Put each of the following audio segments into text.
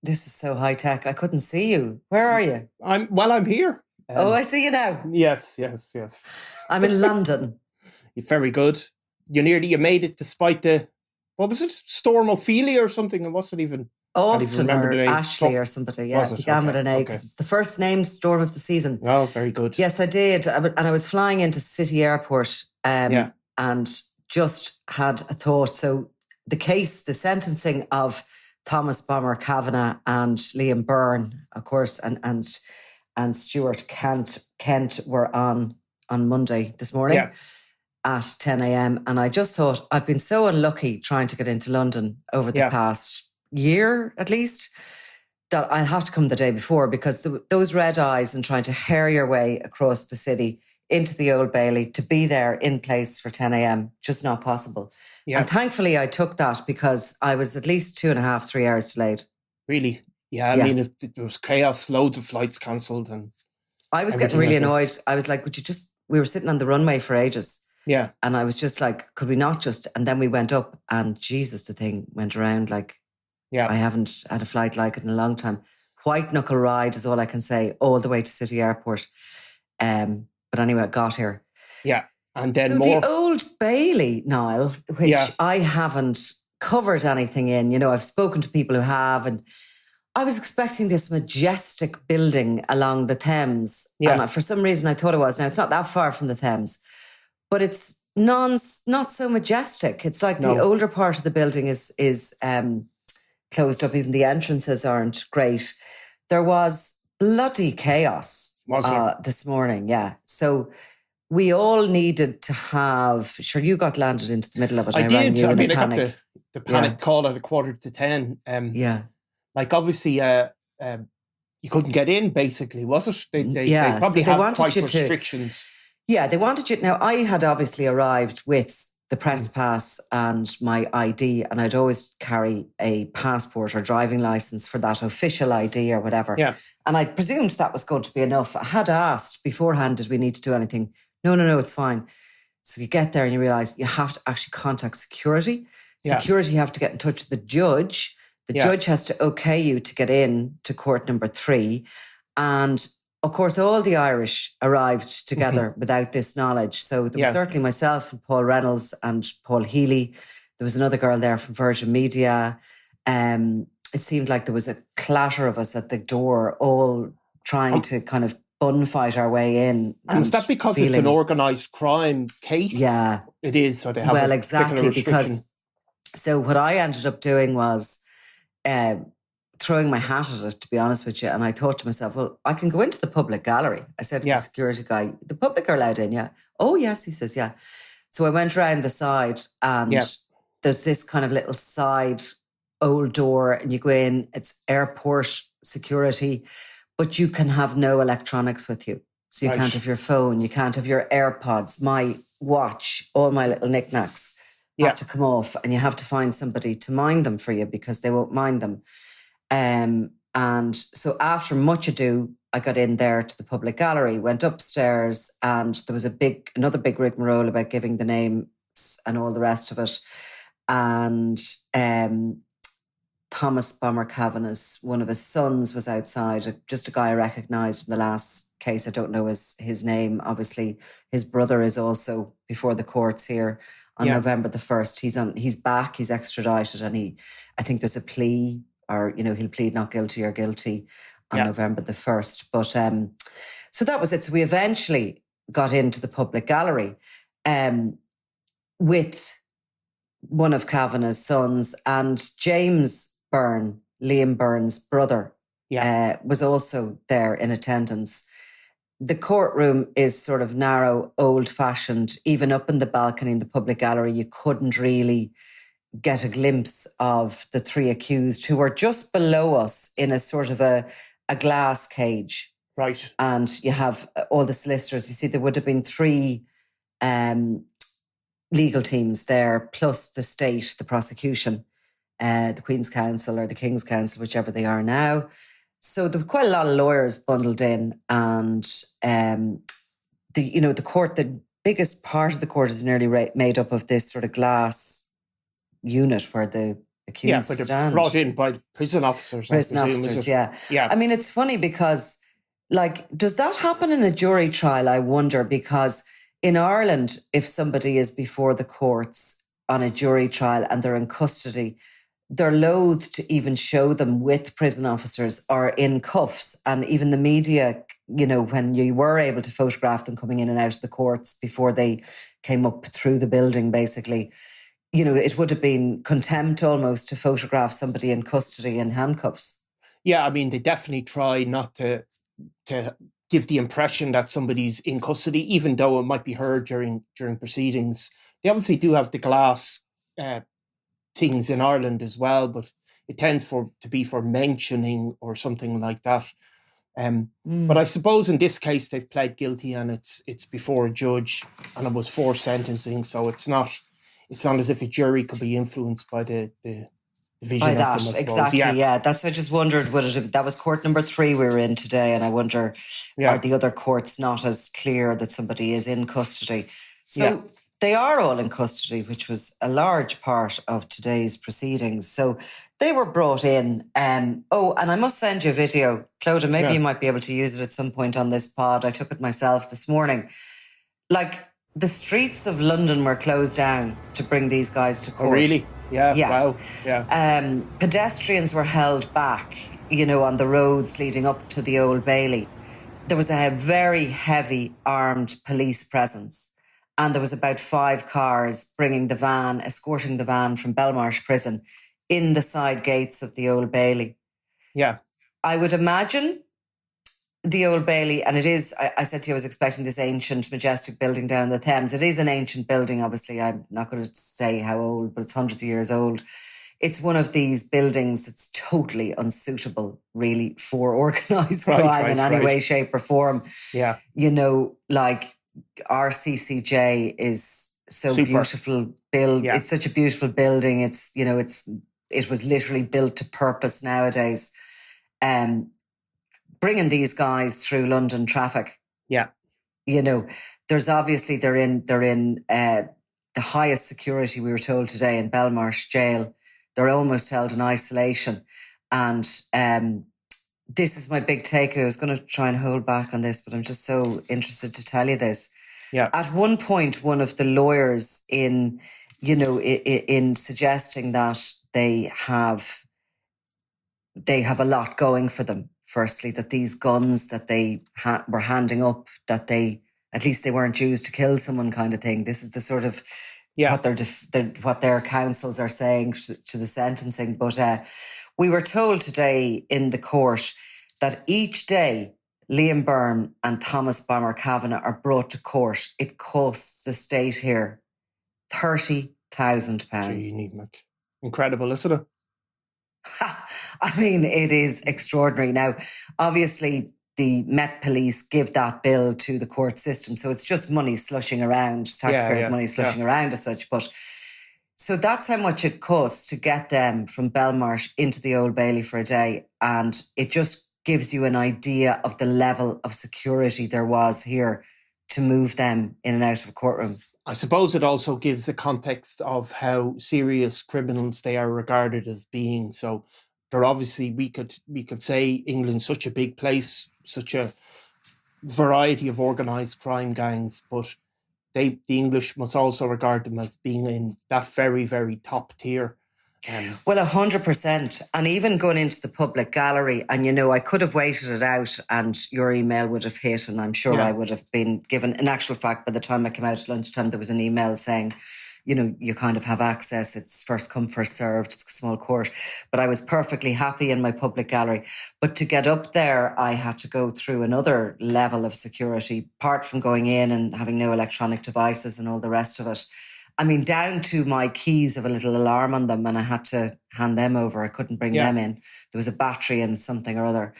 This is so high tech. I couldn't see you. Where are you? I'm here. I see you now. Yes. I'm in London. Very good. You made it despite what was it? Storm Ophelia or something? And what's it even? Austin or Ashley or somebody. Yeah, it began with an A because it's the first named storm of the season. Oh, very good. Yes, I did. And I was flying into City Airport and just had a thought. So the sentencing of Thomas Bomber Kavanagh and Liam Byrne, of course, and Stuart Kent were on Monday this morning at 10 a.m. And I just thought, I've been so unlucky trying to get into London over the past year, at least, that I'll have to come the day before, because those red eyes and trying to hare your way across the city into the Old Bailey to be there in place for 10 a.m., just not possible. Yeah. And thankfully I took that, because I was at least 2.5, 3 hours delayed. Really? Yeah, I mean, it was chaos, loads of flights cancelled. And I was getting really annoyed. I was like, we were sitting on the runway for ages. Yeah. And I was just like, could we not just, and then we went up and Jesus, the thing went around like, I haven't had a flight like it in a long time. White knuckle ride is all I can say, all the way to City Airport. But anyway, I got here. Yeah. And then the Old Bailey, Niall, which I haven't covered anything in. I've spoken to people who have, and I was expecting this majestic building along the Thames. Yeah. And for some reason I thought it was. Now, it's not that far from the Thames, but it's not so majestic. It's like the older part of the building is closed up. Even the entrances aren't great. There was bloody chaos this morning, So we all needed to have... Sure, you got landed into the middle of it. I did. I got the panic call at 9:45. Like, obviously, you couldn't get in, basically, was it? They probably have quite restrictions. They wanted you... Now, I had obviously arrived with the press pass and my ID, and I'd always carry a passport or driving license for that official ID or whatever. Yeah. And I presumed that was going to be enough. I had asked beforehand, did we need to do anything? No, it's fine. So you get there and you realise you have to actually contact security. Security have to get in touch with the judge. The judge has to okay you to get in to court number 3. And of course, all the Irish arrived together without this knowledge. So there was certainly myself and Paul Reynolds and Paul Healy. There was another girl there from Virgin Media. It seemed like there was a clatter of us at the door, all trying to kind of bun fight our way in. And is that because it's an organised crime case? Yeah. It is, so they have exactly, because... So what I ended up doing was... throwing my hat at it, to be honest with you. And I thought to myself, well, I can go into the public gallery. I said to the security guy, the public are allowed in, yeah? Oh, yes, he says, yeah. So I went around the side and there's this kind of little side old door and you go in, it's airport security, but you can have no electronics with you. So you can't have your phone, you can't have your AirPods, my watch, all my little knickknacks have to come off, and you have to find somebody to mind them for you because they won't mind them. And so after much ado, I got in there to the public gallery, went upstairs, and there was another big rigmarole about giving the names and all the rest of it. And Thomas Bomber Kavanagh, one of his sons, was outside, just a guy I recognised in the last case. I don't know his name. Obviously, his brother is also before the courts here on November the 1st. He's back, he's extradited, and I think there's a plea, or, he'll plead not guilty or guilty on November the 1st. But so that was it. So we eventually got into the public gallery with one of Kavanagh's sons, and James Byrne, Liam Byrne's brother, was also there in attendance. The courtroom is sort of narrow, old-fashioned. Even up in the balcony in the public gallery, you couldn't really get a glimpse of the 3 accused, who were just below us in a sort of a glass cage. Right. And you have all the solicitors. You see, there would have been 3 legal teams there, plus the state, the prosecution, the Queen's Counsel or the King's Counsel, whichever they are now. So there were quite a lot of lawyers bundled in, and the court, the biggest part of the court is nearly made up of this sort of glass unit where the accused but stand. Brought in by prison officers. Prison officers, yeah. I mean, it's funny because, like, does that happen in a jury trial, I wonder? Because in Ireland, if somebody is before the courts on a jury trial and they're in custody, they're loath to even show them with prison officers or in cuffs. And even the media, you know, when you were able to photograph them coming in and out of the courts before they came up through the building, basically, you know, it would have been contempt almost to photograph somebody in custody in handcuffs. Yeah, I mean, they definitely try not to give the impression that somebody's in custody, even though it might be heard during proceedings. They obviously do have the glass things in Ireland as well, but it tends to be for mentioning or something like that. But I suppose in this case they've pled guilty and it's before a judge and it was for sentencing, so it's not as if a jury could be influenced by the vision by of that, them, exactly. Yeah, that's what I just wondered. That was court number 3 we were in today, and I wonder are the other courts not as clear that somebody is in custody? So they are all in custody, which was a large part of today's proceedings. So they were brought in. And I must send you a video, Clodagh. Maybe you might be able to use it at some point on this pod. I took it myself this morning. Like, the streets of London were closed down to bring these guys to court. Oh, really? Yeah. Wow. Yeah. Pedestrians were held back, you know, on the roads leading up to the Old Bailey. There was a very heavy armed police presence, and there was about 5 cars bringing the van, escorting the van from Belmarsh Prison in the side gates of the Old Bailey. Yeah. I would imagine the Old Bailey, and it is, I said to you, I was expecting this ancient, majestic building down the Thames. It is an ancient building, obviously. I'm not going to say how old, but it's hundreds of years old. It's one of these buildings that's totally unsuitable, really, for organised crime in any way, shape or form. Yeah. You know, like RCCJ is so Super. beautiful. It's such a beautiful building. It's, you know, it was literally built to purpose nowadays. Bringing these guys through London traffic. Yeah. You know, there's obviously, they're in the highest security, we were told today, in Belmarsh Jail. They're almost held in isolation. And this is my big takeaway. I was going to try and hold back on this, but I'm just so interested to tell you this. Yeah. At one point, one of the lawyers in suggesting that they have a lot going for them. Firstly, that these guns that they were handing up, that at least they weren't used to kill someone, kind of thing. This is the sort of what their counsels are saying to the sentencing. But we were told today in the court that each day Liam Byrne and Thomas Bomber Kavanagh are brought to court, it costs the state here £30,000. Incredible, isn't it? I mean, it is extraordinary. Now, obviously, the Met Police give that bill to the court system, so it's just money slushing around, taxpayers' money slushing around as such. But so that's how much it costs to get them from Belmarsh into the Old Bailey for a day, and it just gives you an idea of the level of security there was here to move them in and out of a courtroom. I suppose it also gives a context of how serious criminals they are regarded as being. So they're obviously, we could say England's such a big place, such a variety of organised crime gangs, but the English must also regard them as being in that very, very top tier. Well, 100%. And even going into the public gallery, and, you know, I could have waited it out and your email would have hit, and I'm sure I would have been given, in actual fact, by the time I came out at lunchtime, there was an email saying, you know, you kind of have access. It's first come, first served. It's a small court. But I was perfectly happy in my public gallery. But to get up there, I had to go through another level of security, apart from going in and having no electronic devices and all the rest of it. I mean, down to my keys have a little alarm on them and I had to hand them over. I couldn't bring them in. There was a battery and something or other.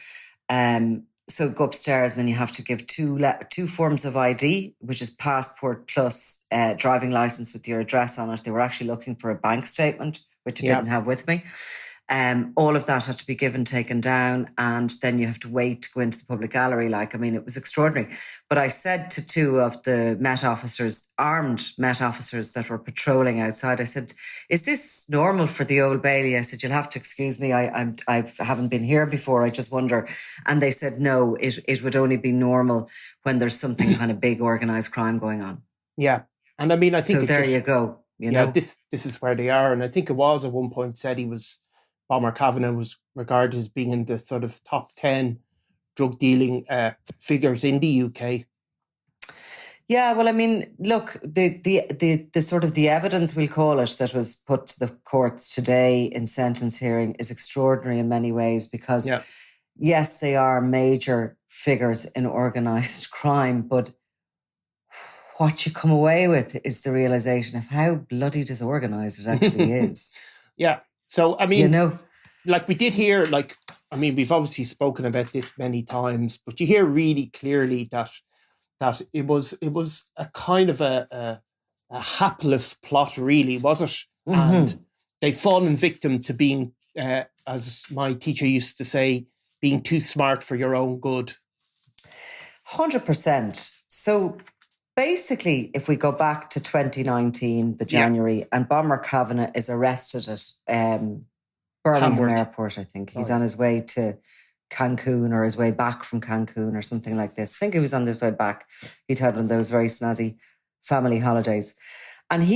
So go upstairs and then you have to give two forms of ID, which is passport plus driving license with your address on it. They were actually looking for a bank statement, which I didn't have with me. All of that had to be taken down, and then you have to wait to go into the public gallery. It was extraordinary. But I said to two of the Met officers, armed Met officers that were patrolling outside, I said, "Is this normal for the Old Bailey?" I said, "You'll have to excuse me. I haven't been here before. I just wonder." And they said, "No, it would only be normal when there's something kind of big organised crime going on." Yeah, and I mean, I think so. There you go. You know, this is where they are, and I think it was at one point said Bomber Kavanagh was regarded as being in the sort of top 10 drug dealing figures in the UK. Yeah, well, I mean, look, the sort of the evidence, we'll call it, that was put to the courts today in sentence hearing is extraordinary in many ways because, yes, they are major figures in organised crime, but what you come away with is the realisation of how bloody disorganised it actually is. Yeah. So, I mean, like we did hear, we've obviously spoken about this many times, but you hear really clearly that it was a kind of a hapless plot, really, was it? Mm-hmm. And they've fallen victim to being, as my teacher used to say, being too smart for your own good. 100%. So basically, if we go back to 2019, the January, and Bomber Kavanagh is arrested at Birmingham Airport, I think. He's on his way to Cancun or his way back from Cancun or something like this. I think he was on his way back. He'd had one of those very snazzy family holidays. And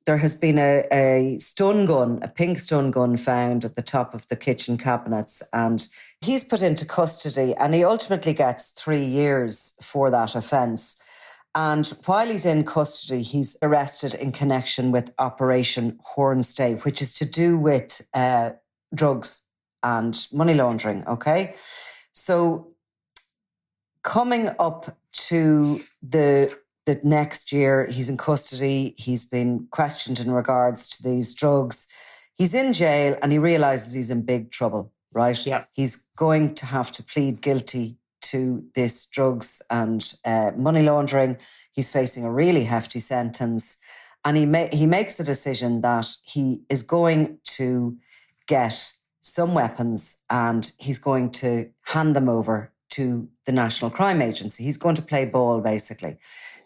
there has been a stun gun, a pink stun gun found at the top of the kitchen cabinets. And he's put into custody and he ultimately gets 3 years for that offence. And while he's in custody, he's arrested in connection with Operation Hornstay, which is to do with drugs and money laundering, okay? So coming up to the next year, he's in custody. He's been questioned in regards to these drugs. He's in jail and he realises he's in big trouble, right? Yeah. He's going to have to plead guilty to this drugs and money laundering. He's facing a really hefty sentence. And he makes a decision that he is going to get some weapons and he's going to hand them over to the National Crime Agency. He's going to play ball, basically.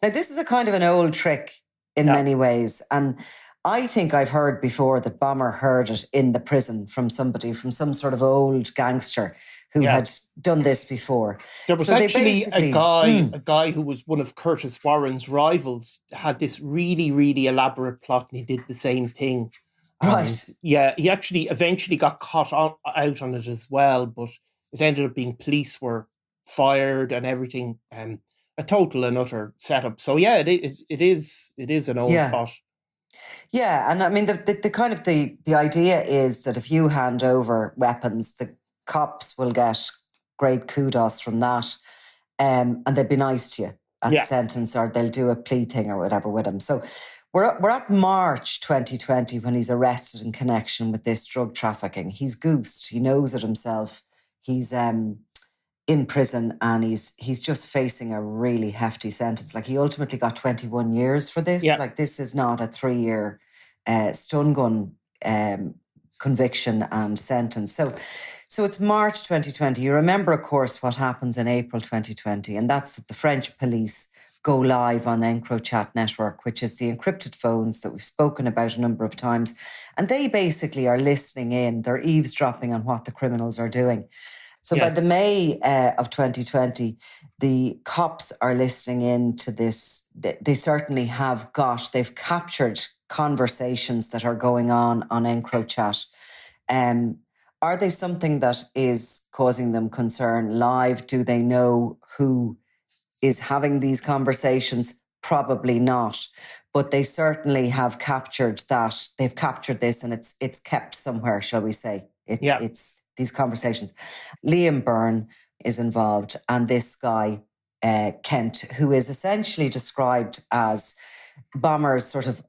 Now, this is a kind of an old trick in many ways. And I think I've heard before that Bomber heard it in the prison from somebody, from some sort of old gangster who had done this before. There was actually a guy who was one of Curtis Warren's rivals, had this really, really elaborate plot, and he did the same thing. Right. Yeah, he actually eventually got caught out on it as well, but it ended up being police were fired and everything. A total and utter setup. So yeah, it is an old plot. Yeah, and I mean the kind of the idea is that if you hand over weapons, the cops will get great kudos from that, and they'll be nice to you at sentence, or they'll do a plea thing or whatever with him. So we're at March 2020 when he's arrested in connection with this drug trafficking. He's goosed. He knows it himself. He's in prison and he's just facing a really hefty sentence. Like, he ultimately got 21 years for this. Yeah. Like, this is not a 3-year stun gun conviction and sentence. So it's March 2020. You remember, of course, what happens in April 2020, and that's that the French police go live on the EncroChat network, which is the encrypted phones that we've spoken about a number of times. And they basically are listening in. They're eavesdropping on what the criminals are doing. So by the May of 2020, the cops are listening in to this. They certainly they've captured conversations that are going on EncroChat. Are they something that is causing them concern live? Do they know who is having these conversations? Probably not. But they certainly have captured that. They've captured this and it's kept somewhere, shall we say. It's these conversations. Liam Byrne is involved, and this guy, Kent, who is essentially described as Bomber's sort of,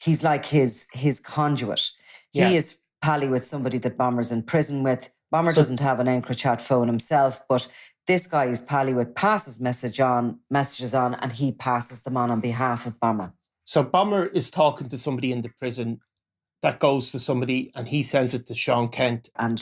he's like his conduit. He is pally with somebody that Bomber's in prison with. Bomber doesn't have an EncroChat phone himself, but this guy is pally with, passes messages on, and he passes them on behalf of Bomber. So Bomber is talking to somebody in the prison. that goes to somebody and he sends it to Sean Kent. And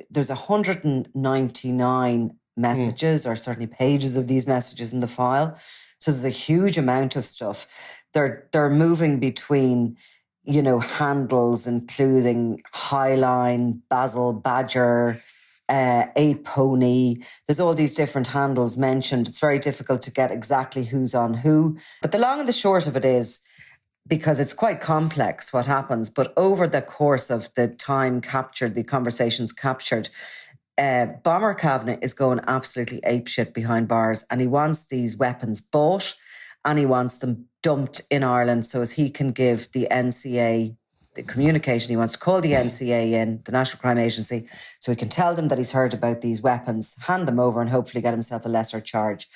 there's 199 messages or certainly pages of these messages in the file. So there's a huge amount of stuff. They're moving between, handles including Highline, Basil Badger, A Pony. There's all these different handles mentioned. It's very difficult to get exactly who's on who. But the long and the short of it is, because it's quite complex what happens, but over the course of the time captured, the conversations captured, Bomber Kavanagh is going absolutely apeshit behind bars, and he wants these weapons bought and he wants them dumped in Ireland so as he can give the NCA the communication. He wants to call the NCA in, the National Crime Agency, so he can tell them that he's heard about these weapons, hand them over and hopefully get himself a lesser charge.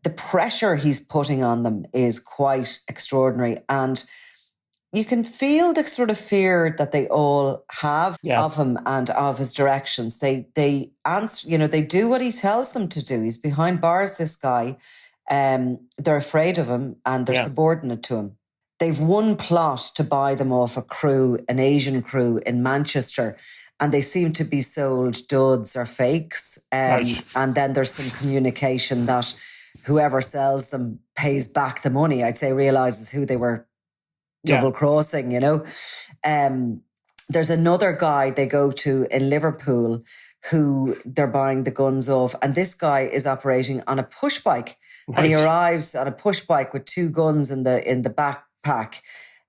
The pressure he's putting on them is quite extraordinary, and you can feel the sort of fear that they all have of him and of his directions. They answer, they do what he tells them to do. He's behind bars, this guy. They're afraid of him and they're subordinate to him. They've one plot to buy them off a crew, an Asian crew in Manchester, and they seem to be sold duds or fakes. And then there's some communication that whoever sells them pays back the money. I'd say realises who they were double crossing, There's another guy they go to in Liverpool who they're buying the guns off, and this guy is operating on a push bike. Right. And he arrives on a push bike with two guns in the backpack.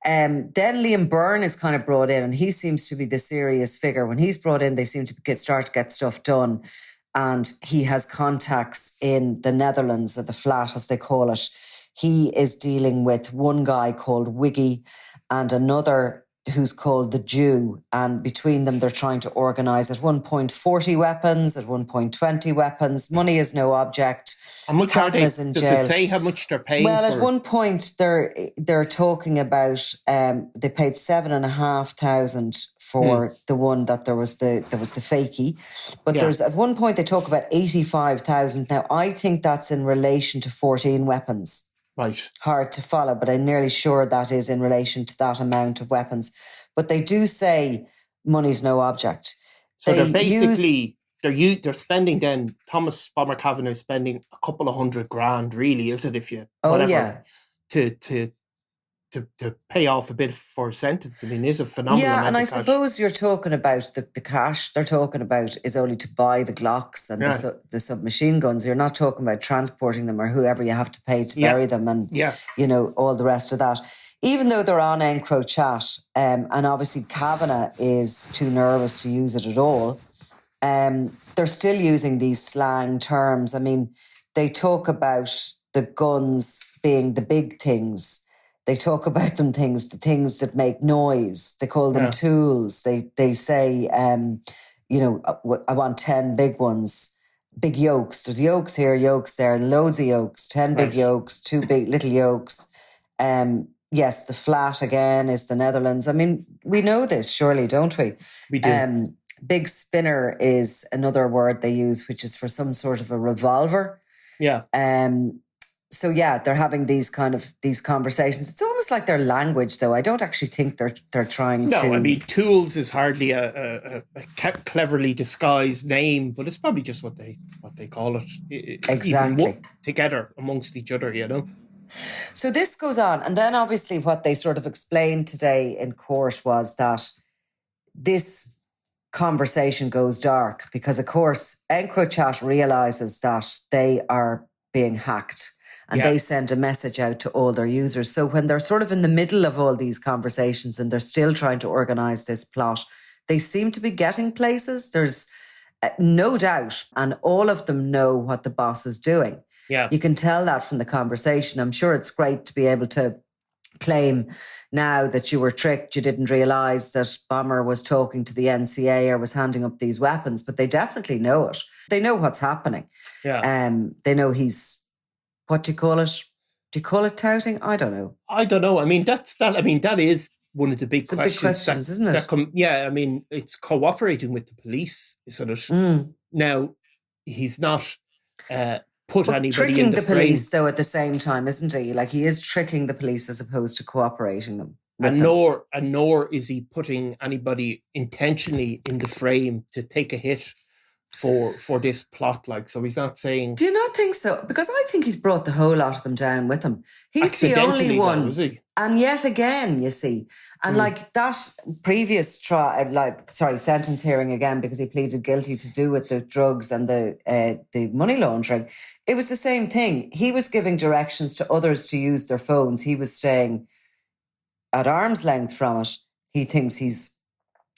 Then Liam Byrne is kind of brought in, and he seems to be the serious figure. When he's brought in, they seem to start to get stuff done. And he has contacts in the Netherlands, at the flat, as they call it. He is dealing with one guy called Wiggy and another who's called the Jew. And between them, they're trying to organise at one point 40 weapons, at one point 20 weapons. Money is no object. How much are they? Does it say how much they're paying? Well, at one point, they're talking about they paid $7,500 for the one that there was the fakey, but there's at one point they talk about 85,000. Now, I think that's in relation to 14 weapons. Right. Hard to follow, but I'm nearly sure that is in relation to that amount of weapons. But they do say money's no object. So they're basically they're spending then. Thomas Bomber Kavanagh is spending a couple of $100,000, really, is it? If you to pay off a bit for a sentence. I mean, is a phenomenal. Yeah, and I suppose you're talking about the cash they're talking about is only to buy the Glocks and the submachine guns. You're not talking about transporting them or whoever you have to pay to bury them and all the rest of that. Even though they're on EncroChat, and obviously Kavanagh is too nervous to use it at all, they're still using these slang terms. I mean, they talk about the guns being the big things. They talk about the things that make noise. They call them tools. They say, I want 10 big ones, big yokes. There's yokes here, yokes there, loads of yokes, 10 big yokes, 2 big little yokes. Yes, the flat again is the Netherlands. I mean, we know this, surely, don't we? We do. Big spinner is another word they use, which is for some sort of a revolver. Yeah. So they're having these conversations. It's almost like their language, though. I don't actually think they're trying to. No, I mean, tools is hardly a cleverly disguised name, but it's probably just what they call it. Exactly. Together amongst each other, So this goes on, and then obviously what they sort of explained today in court was that this conversation goes dark because, of course, EncroChat realises that they are being hacked. And they send a message out to all their users. So when they're sort of in the middle of all these conversations and they're still trying to organise this plot, they seem to be getting places. There's no doubt. And all of them know what the boss is doing. Yeah. You can tell that from the conversation. I'm sure it's great to be able to claim now that you were tricked. You didn't realise that Bomber was talking to the NCA or was handing up these weapons. But they definitely know it. They know what's happening. Yeah. They know he's... What do you call it? Do you call it touting? I don't know. I mean, that is one of the big questions. Big questions, isn't it? I mean, it's cooperating with the police, isn't it? Now, he's not put anybody tricking in the police, though, at the same time, isn't he? Like, he is tricking the police as opposed to cooperating them. And nor is he putting anybody intentionally in the frame to take a hit for this plot. Like, so he's not saying. Do you not think so? Because I think he's brought the whole lot of them down with him. He's the only one. Though, is he? And yet again, you see, and like that previous sentence hearing again, because he pleaded guilty to do with the drugs and the money laundering. It was the same thing. He was giving directions to others to use their phones. He was staying at arm's length from it. He thinks he's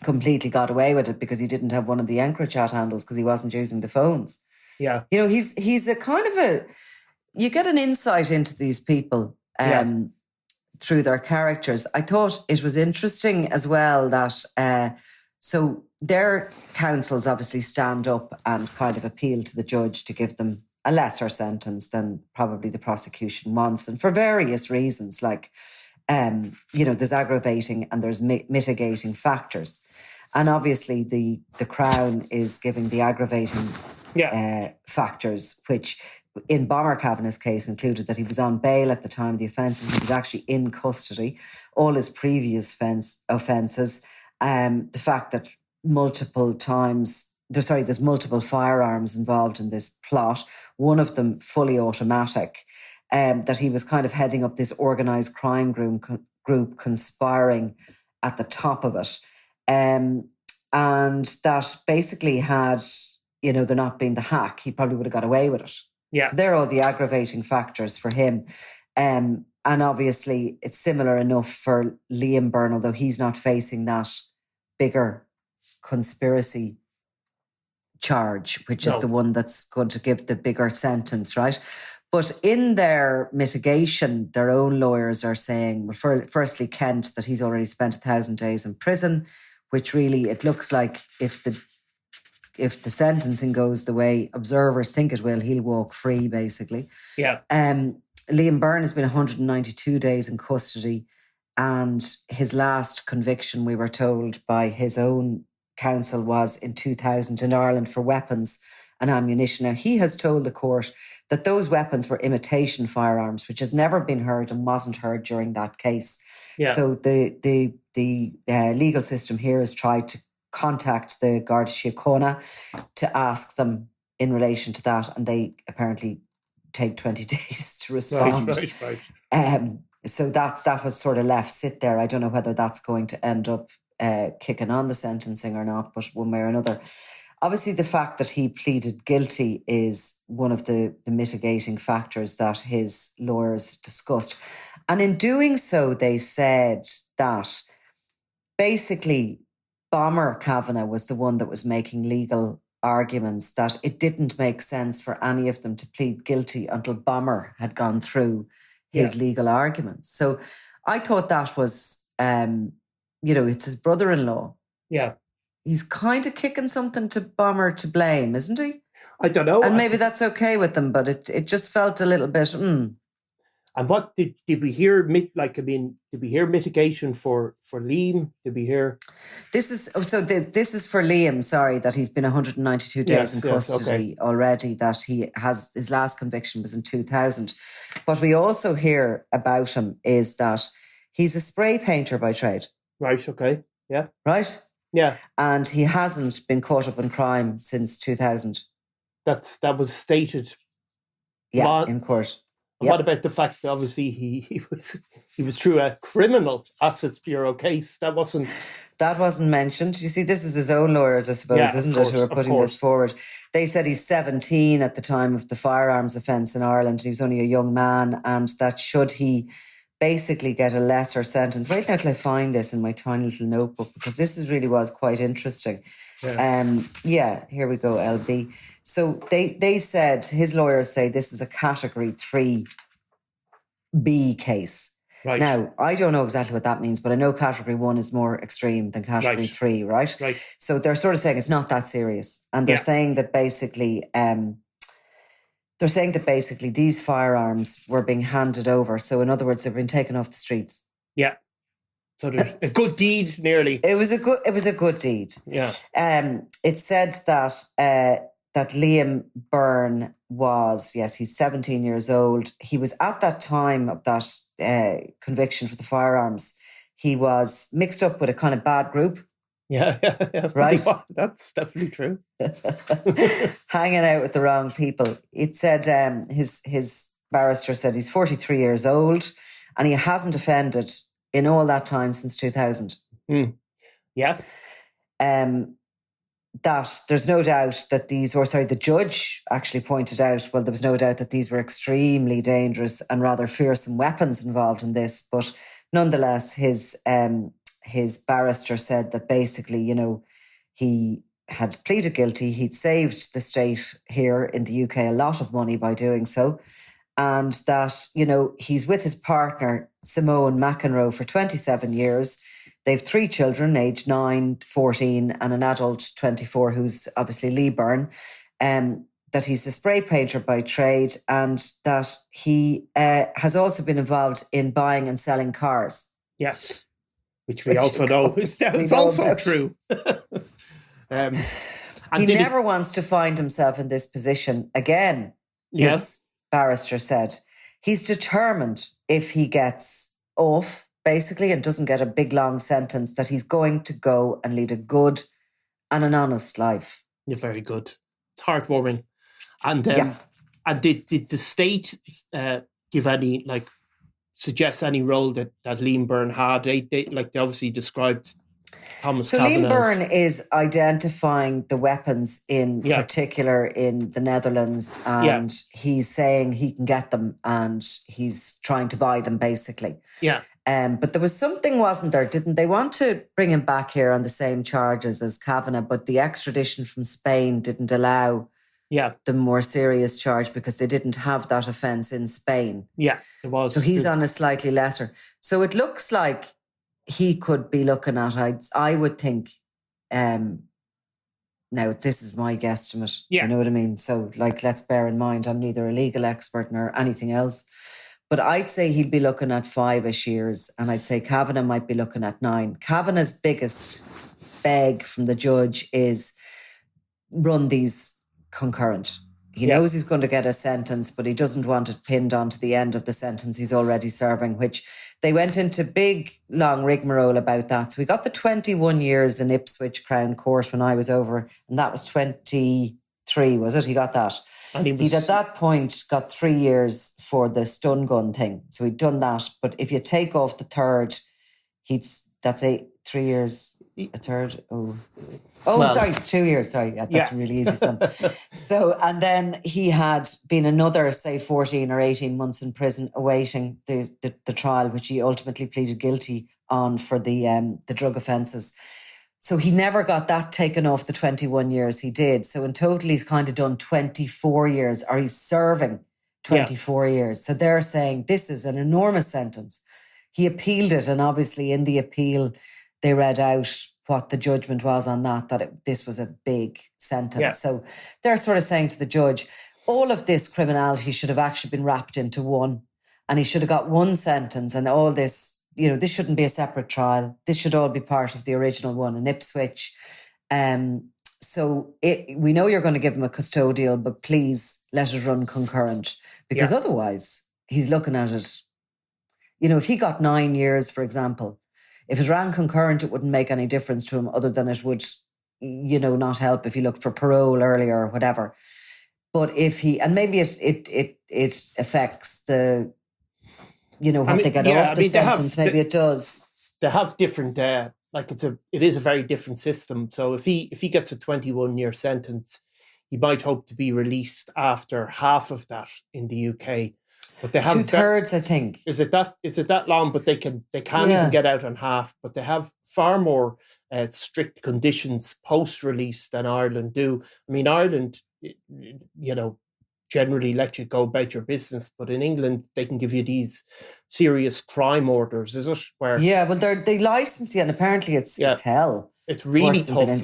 completely got away with it because he didn't have one of the EncroChat handles because he wasn't using the phones. Yeah. You know, he's a kind of you get an insight into these people through their characters. I thought it was interesting as well that, so their counsels obviously stand up and kind of appeal to the judge to give them a lesser sentence than probably the prosecution wants. And for various reasons, like, you know, there's aggravating and there's mitigating factors. And obviously the Crown is giving the aggravating factors, which in Bomber Kavanagh's case included that he was on bail at the time of the offences. He was actually in custody. All his previous offences, the fact that there's multiple firearms involved in this plot, one of them fully automatic, that he was kind of heading up this organised crime group conspiring at the top of it. And that basically had, you know, there not being the hack, he probably would have got away with it. Yeah. So they're all the aggravating factors for him. And obviously it's similar enough for Liam Byrne, although he's not facing that bigger conspiracy charge, which is the one that's going to give the bigger sentence, right? But in their mitigation, their own lawyers are saying, well, firstly, Kent, that he's already spent 1,000 days in prison, which really, it looks like if the sentencing goes the way observers think it will, he'll walk free, basically. Yeah. Liam Byrne has been 192 days in custody, and his last conviction, we were told by his own counsel, was in 2000 in Ireland for weapons and ammunition. Now, he has told the court that those weapons were imitation firearms, which has never been heard and wasn't heard during that case. Yeah. So the legal system here has tried to contact the Garda Síochána to ask them in relation to that, and they apparently take 20 days to respond. Right. So that was sort of left sit there. I don't know whether that's going to end up kicking on the sentencing or not, but one way or another. Obviously, the fact that he pleaded guilty is one of the mitigating factors that his lawyers discussed. And in doing so, they said that basically Bomber Kavanagh was the one that was making legal arguments, that it didn't make sense for any of them to plead guilty until Bomber had gone through his legal arguments. So I thought that was, it's his brother-in-law. Yeah. He's kind of kicking something to Bomber to blame, isn't he? I don't know. And maybe that's okay with them, but it just felt a little bit, And what did we hear? Did we hear mitigation for Liam? Did we hear? This is for Liam. Sorry, that he's been 192 days in custody already. That he has his last conviction was in 2000. What we also hear about him is that he's a spray painter by trade. Right. Okay. Yeah. Right. Yeah. And he hasn't been caught up in crime since 2000. That was stated. Yeah, in court. Yep. What about the fact that obviously he was through a criminal assets bureau case? That wasn't mentioned. You see, this is his own lawyers, I suppose, isn't it, who are putting this forward. They said he's 17 at the time of the firearms offence in Ireland. He was only a young man, and that should he basically get a lesser sentence. Wait now till I find this in my tiny little notebook, because this was quite interesting. Yeah. Here we go, LB. So they said, his lawyers say this is a category 3B case. Right. Now, I don't know exactly what that means, but I know category 1 is more extreme than category 3, right? Right. So they're sort of saying it's not that serious. And they're saying that basically these firearms were being handed over. So in other words, they've been taken off the streets. Yeah. So a good deed, nearly. It was a good deed. Yeah. It said that Liam Byrne was, he's 17 years old. He was at that time of that conviction for the firearms. he was mixed up with a kind of bad group. Yeah. Right? That's definitely true. Hanging out with the wrong people. It said his barrister said he's 43 years old and he hasn't offended in all that time since 2000. Yeah. That there's no doubt that the judge actually pointed out, well, there was no doubt that these were extremely dangerous and rather fearsome weapons involved in this. But nonetheless, his barrister said that basically, you know, he had pleaded guilty. He'd saved the state here in the UK a lot of money by doing so. And that, you know, he's with his partner, Simone McEnroe, for 27 years. They've 3 children, aged 9, 14, and an adult, 24, who's obviously Lee Byrne. That he's a spray painter by trade, and that he has also been involved in buying and selling cars. Yes, which we also know is also true. He never wants to find himself in this position again, his barrister said. He's determined if he gets off, basically, and doesn't get a big long sentence, that he's going to go and lead a good and an honest life. You're very good. It's heartwarming. And did the state give any, like, suggest any role that Liam Byrne had? They obviously described Thomas Kavanagh. So Liam Byrne is identifying the weapons in particular in the Netherlands, and he's saying he can get them and he's trying to buy them, basically. Yeah. But there was something, wasn't there? Didn't they want to bring him back here on the same charges as Kavanagh, but the extradition from Spain didn't allow the more serious charge because they didn't have that offence in Spain. Yeah, there was. So he's on a slightly lesser. So it looks like he could be looking at, I would think, now this is my guesstimate, you know what I mean? So like, let's bear in mind, I'm neither a legal expert nor anything else, but I'd say he'd be looking at 5-ish years, and I'd say Kavanagh might be looking at 9. Kavanagh's biggest beg from the judge is run these concurrent. He knows he's going to get a sentence, but he doesn't want it pinned onto the end of the sentence he's already serving, which they went into big, long rigmarole about that. So we got the 21 years in Ipswich Crown Court when I was over, and that was 23, was it? He got that. And he'd at that point got 3 years for the stun gun thing. So he'd done that. But if you take off the third, that's 3 years, a third. Sorry, it's 2 years. Sorry, that's a really easy sum. So, and then he had been another, say, 14 or 18 months in prison awaiting the trial, which he ultimately pleaded guilty on for the drug offences. So he never got that taken off the 21 years he did. So in total, he's kind of done 24 years, or he's serving 24 years. So they're saying this is an enormous sentence. He appealed it, and obviously in the appeal, they read out what the judgment was on that this was a big sentence. Yeah. So they're sort of saying to the judge, all of this criminality should have actually been wrapped into one, and he should have got one sentence, and all this, you know, this shouldn't be a separate trial. This should all be part of the original one in Ipswich. So we know you're going to give him a custodial, but please let it run concurrent, because otherwise he's looking at it. You know, if he got 9 years, for example, if it ran concurrent, it wouldn't make any difference to him, other than it would, you know, not help if he looked for parole earlier or whatever. But if he, and maybe it affects the, you know, what they get off the sentence. Maybe it does. They have different, it is a very different system. So if he gets a 21-year sentence, he might hope to be released after half of that in the UK. But they have 2/3, I think. Is it that long? But they can't even get out on half. But they have far more strict conditions post-release than Ireland do. I mean, Ireland, you know, generally let you go about your business, but in England they can give you these serious crime orders. Is it? Where they license you, and apparently it's hell. It's really worse than tough. Being in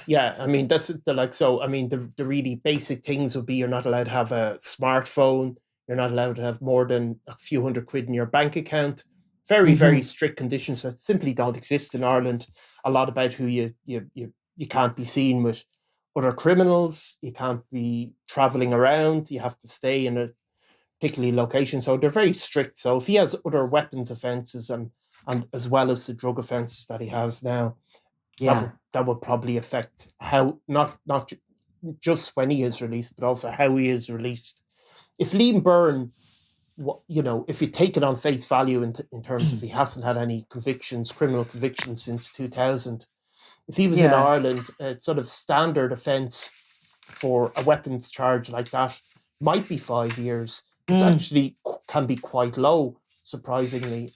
jail. I mean, that's so. I mean, the really basic things would be you're not allowed to have a smartphone. You're not allowed to have more than a few £100 in your bank account. Very, very strict conditions that simply don't exist in Ireland. A lot about who you can't be seen with other criminals. You can't be travelling around. You have to stay in a particular location. So they're very strict. So if he has other weapons offences and and as well as the drug offences that he has now. Yeah. That would probably affect how, not just when he is released, but also how he is released. If Liam Byrne, if you take it on face value in terms of he hasn't had any criminal convictions since 2000, if he was in Ireland, a sort of standard offence for a weapons charge like that might be 5 years. It actually can be quite low, surprisingly.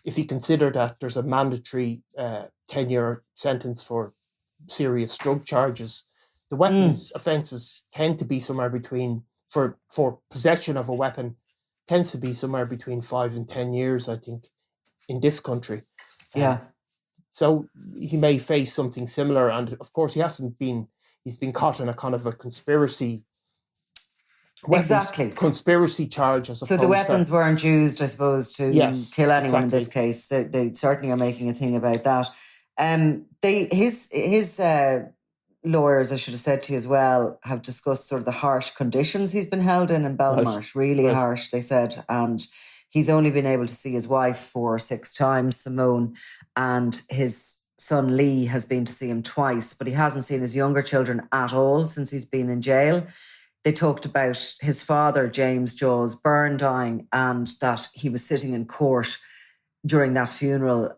If you consider that there's a mandatory 10-year sentence for serious drug charges, the weapons offences tend to be somewhere between, for possession of a weapon, tends to be somewhere between 5 and 10 years, I think, in this country. So he may face something similar, and of course he's been caught in a kind of a conspiracy charge. So the weapons weren't used, I suppose, to kill anyone in this case. They certainly are making a thing about that. His lawyers, I should have said to you as well, have discussed sort of the harsh conditions he's been held in Belmarsh. Really harsh, they said. And he's only been able to see his wife 4 or 6 times, Simone, and his son Lee has been to see him twice, but he hasn't seen his younger children at all since he's been in jail. They talked about his father, James Jaws Byrne, dying, and that he was sitting in court during that funeral,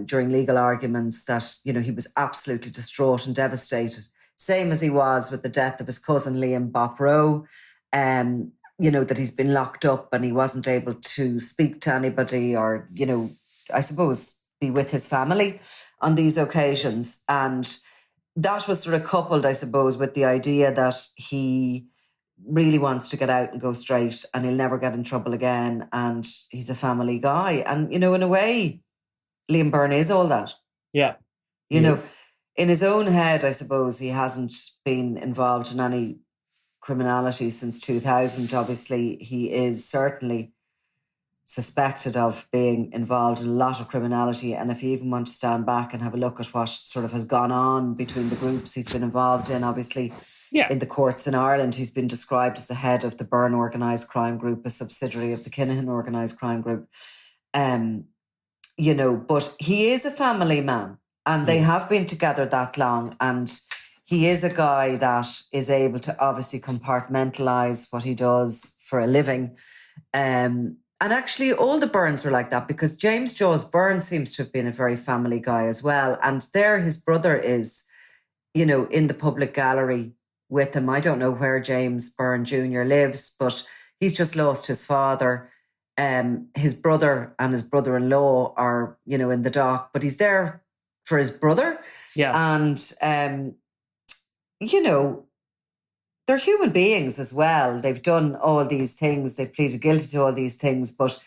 during legal arguments, that, he was absolutely distraught and devastated. Same as he was with the death of his cousin Liam Boprow, that he's been locked up and he wasn't able to speak to anybody or, I suppose, be with his family on these occasions. And that was sort of coupled, I suppose, with the idea that he really wants to get out and go straight and he'll never get in trouble again. And he's a family guy. And, in a way, Liam Byrne is all that. Yeah. In his own head, I suppose, he hasn't been involved in any criminality since 2000. Obviously, he is certainly suspected of being involved in a lot of criminality. And if you even want to stand back and have a look at what sort of has gone on between the groups he's been involved in, obviously, in the courts in Ireland, he's been described as the head of the Byrne organised crime group, a subsidiary of the Kinahan organised crime group. But he is a family man and they have been together that long, and he is a guy that is able to obviously compartmentalise what he does for a living. And actually all the Byrnes were like that, because James Jaws Byrne seems to have been a very family guy as well. And there his brother is, in the public gallery with him. I don't know where James Byrne Jr. lives, but he's just lost his father. His brother and his brother-in-law are, in the dock, but he's there for his brother. Yeah. And, they're human beings as well. They've done all these things. They've pleaded guilty to all these things, but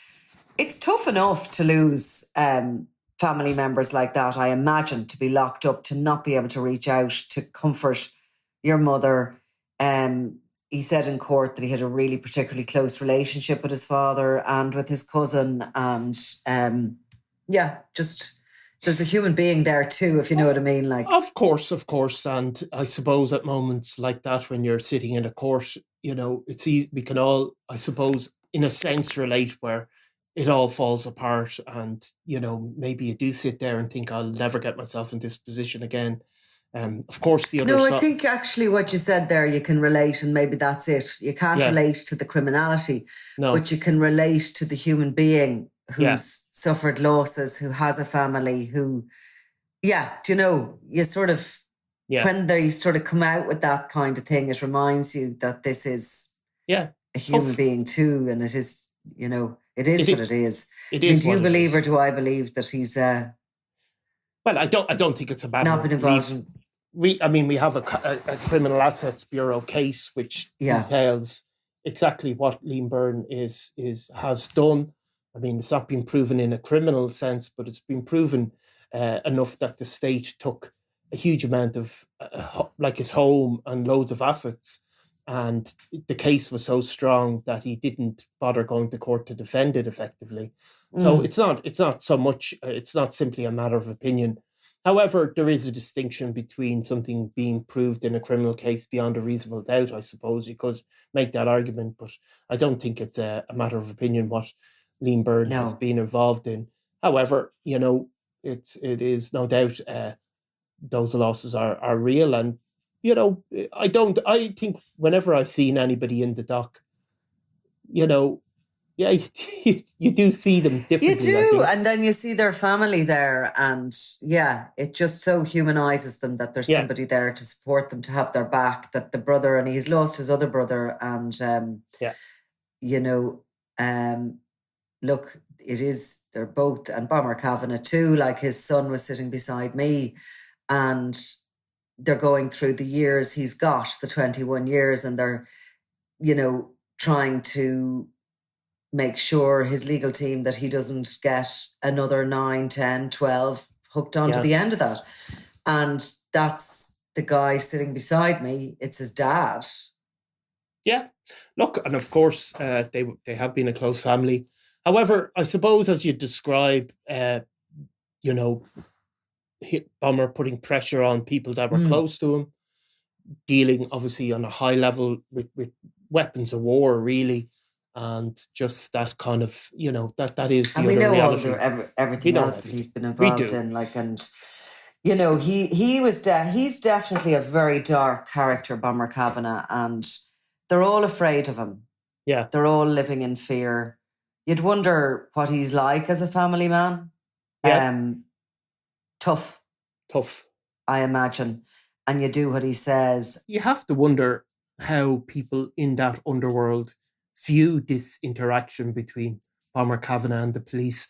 it's tough enough to lose family members like that, I imagine, to be locked up, to not be able to reach out, to comfort your mother. He said in court that he had a really particularly close relationship with his father and with his cousin. And just there's a human being there too, if you know what I mean. Like, of course. And I suppose at moments like that, when you're sitting in a court, it's easy, we can all, I suppose, in a sense, relate where it all falls apart. And, maybe you do sit there and think, I'll never get myself in this position again. Of course, the other I think actually what you said there, you can relate, and maybe that's it. You can't relate to the criminality, but you can relate to the human being who's suffered losses, who has a family, who, you sort of, when they sort of come out with that kind of thing, it reminds you that this is a human being too, and it is, it is what it is. It is. Do you believe, or do I believe that he's? Well, I don't think it's a matter not been involved in. We have a Criminal Assets Bureau case which details exactly what Liam Byrne has done. I mean, it's not been proven in a criminal sense, but it's been proven enough that the state took a huge amount of, like his home and loads of assets, and the case was so strong that he didn't bother going to court to defend it effectively. So it's not so much. It's not simply a matter of opinion. However, there is a distinction between something being proved in a criminal case beyond a reasonable doubt. I suppose you could make that argument, but I don't think it's a matter of opinion what Liam Byrne has been involved in. However, it is no doubt those losses are real, and I think whenever I've seen anybody in the dock, yeah, you do see them differently. You I do, think. and then you see their family there, and yeah, it just so humanizes them that there's somebody there to support them, to have their back. That the brother, and he's lost his other brother, and look, they're both, and Bomber Kavanagh too. Like, his son was sitting beside me, and they're going through the years he's got, the 21 years, and they're trying to make sure his legal team that he doesn't get another 9, 10, 12 hooked onto the end of that. And that's the guy sitting beside me. It's his dad. Yeah. Look, and of course, they have been a close family. However, I suppose as you describe, Bomber putting pressure on people that were close to him, dealing obviously on a high level with weapons of war, really. And just that kind of, that is the other reality. And we know everything else that he's been involved in, like, and he's definitely a very dark character, Bomber Kavanagh, and they're all afraid of him. Yeah, they're all living in fear. You'd wonder what he's like as a family man. Yeah, tough, I imagine. And you do what he says. You have to wonder how people in that underworld view this interaction between Bomber Kavanagh and the police.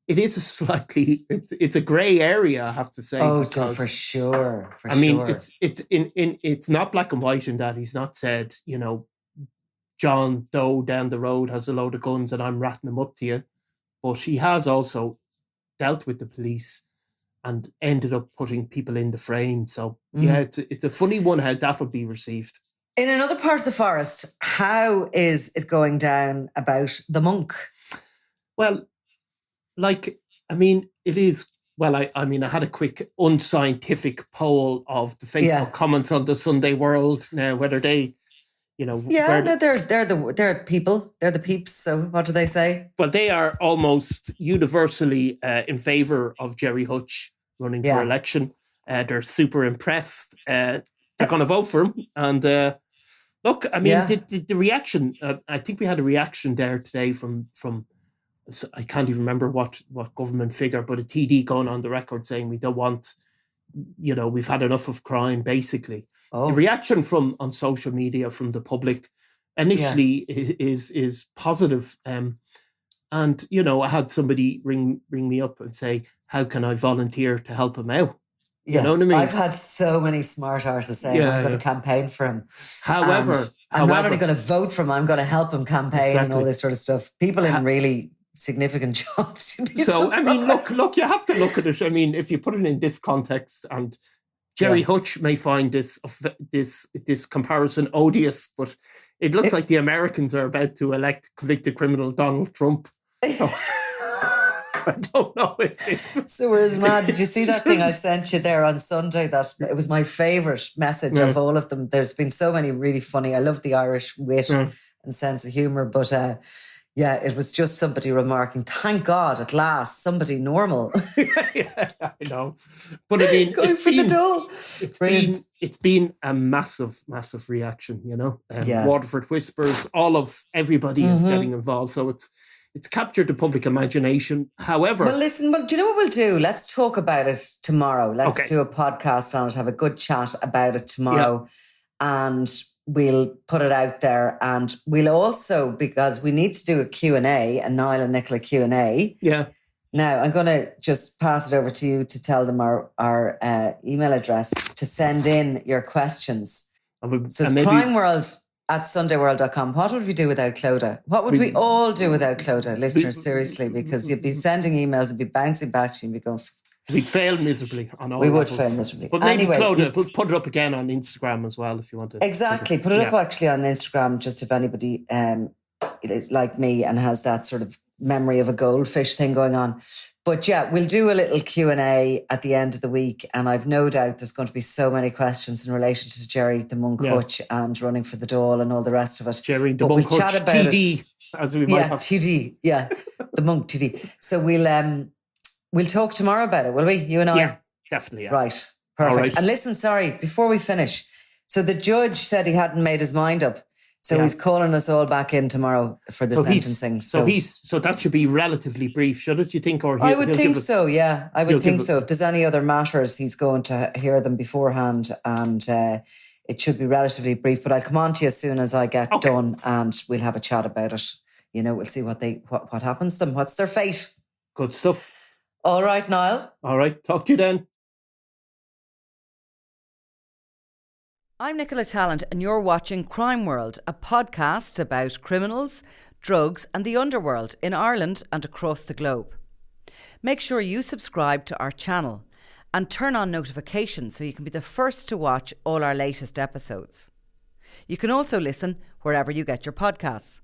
It is it's a grey area, I have to say. Oh, for sure. I mean, it's not black and white in that. He's not said, John Doe down the road has a load of guns and I'm ratting them up to you. But he has also dealt with the police and ended up putting people in the frame. So, it's a funny one how that'll be received. In another part of the forest, how is it going down about the monk? Well, it is. Well, I had a quick unscientific poll of the Facebook comments on the Sunday World. Now, whether they, they're people. They're the peeps. So what do they say? Well, they are almost universally in favour of Gerry Hutch running for election. They're super impressed. They're going to vote for him. And look, I mean, the reaction. I think we had a reaction there today from I can't even remember what government figure, but a TD going on the record saying we don't want, we've had enough of crime, basically. Oh. The reaction on social media from the public initially is positive. And, I had somebody ring me up and say, how can I volunteer to help him out? You know what I mean? I've had so many smart arses saying I'm going to campaign for him. However, I'm not only going to vote for him, I'm going to help him campaign and all this sort of stuff. People in really significant jobs. So, I mean, look, you have to look at it. I mean, if you put it in this context, and Gerry Hutch may find this comparison odious, but it looks like the Americans are about to elect convicted criminal Donald Trump. So, I don't know if So where's mad? Did you see that thing I sent you there on Sunday? That it was my favourite message of all of them. There's been so many really funny. I love the Irish wit and sense of humour, but it was just somebody remarking, thank God, at last, somebody normal. I know. But I mean, going for the dough. It's been a massive, massive reaction, Waterford Whispers, everybody is getting involved. So it's captured the public imagination. However... Well, listen, do you know what we'll do? Let's talk about it tomorrow. Let's do a podcast on it, have a good chat about it tomorrow. Yeah. And we'll put it out there. And we'll also, because we need to do a Q&A, a Niall and Nicola Q&A. Yeah. Now, I'm going to just pass it over to you to tell them our email address to send in your questions. So it's crimeworld@sundayworld.com. What would we do without Clodagh? What would we all do without Clodagh, listeners, seriously? Because you'd be sending emails, it'd be bouncing back to you and be going... We'd fail miserably on all We would levels. fail miserably. But maybe Clodagh, put it up again on Instagram as well if you want to. Exactly. Put it up actually on Instagram, just if anybody is like me and has that sort of memory of a goldfish thing going on. But we'll do a little Q&A at the end of the week, and I've no doubt there's going to be so many questions in relation to Gerry the Monk Hutch and running for the Dáil and all the rest of it. Gerry the Monk Hutch TD, as we might have. TD, the Monk TD. So we'll talk tomorrow about it, will we? You and I? Yeah, definitely. Yeah. Right. Perfect. Right. And listen, sorry, before we finish. So the judge said he hadn't made his mind up. So he's calling us all back in tomorrow for the sentencing. So that should be relatively brief, should it, you think? Or I would think so, yeah. I would think so. If there's any other matters, he's going to hear them beforehand, and it should be relatively brief. But I'll come on to you as soon as I get done, and we'll have a chat about it. You know, we'll see what happens to them. What's their fate? Good stuff. All right, Niall. All right. Talk to you then. I'm Nicola Tallant, and you're watching Crime World, a podcast about criminals, drugs and the underworld in Ireland and across the globe. Make sure you subscribe to our channel and turn on notifications so you can be the first to watch all our latest episodes. You can also listen wherever you get your podcasts.